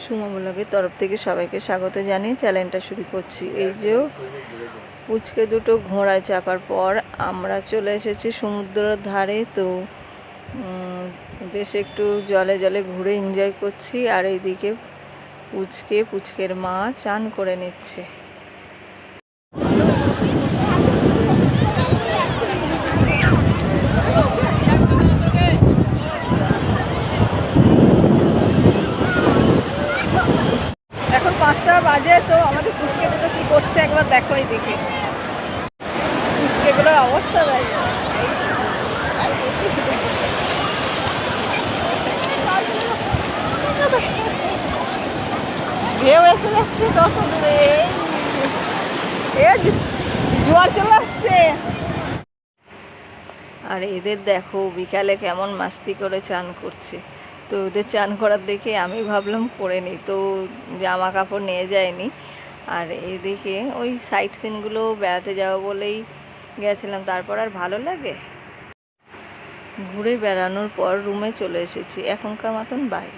সুমা ব্লগের তরফ থেকে সবাইকে স্বাগত জানিয়ে চ্যানেলটা শুরু করছি। এই যে পুচকে দুটো ঘোড়ায় চাপার পর আমরা চলে এসেছি সমুদ্রের ধারে। তো বেশ একটু জলে জলে ঘুরে এনজয় করছি, আর এইদিকে পুচকের মা চান করে নিচ্ছে। এখন 5টা বাজে, তো আমাদের পুচকেগুলো কি করছে একবার দেখো। এইদিকে পুচকেগুলোর অবস্থা দেখো, ঢেউ এসে যাচ্ছে কত দূরে, জোয়ার চলে আসছে। আর এদের দেখো বিকালে কেমন মাস্তি করে চান করছে। তো ওদের চান করার দেখে আমি ভাবলাম করে নিই, তো জামা কাপড় নিয়ে যায়নি। আর এদিকে ওই সাইট সিনগুলো বেড়াতে যাবো বলেই গেছিলাম, তারপর আর ভালো লাগে। ঘুরে বেড়ানোর পর রুমে চলে এসেছি, এখনকার মতন বাই।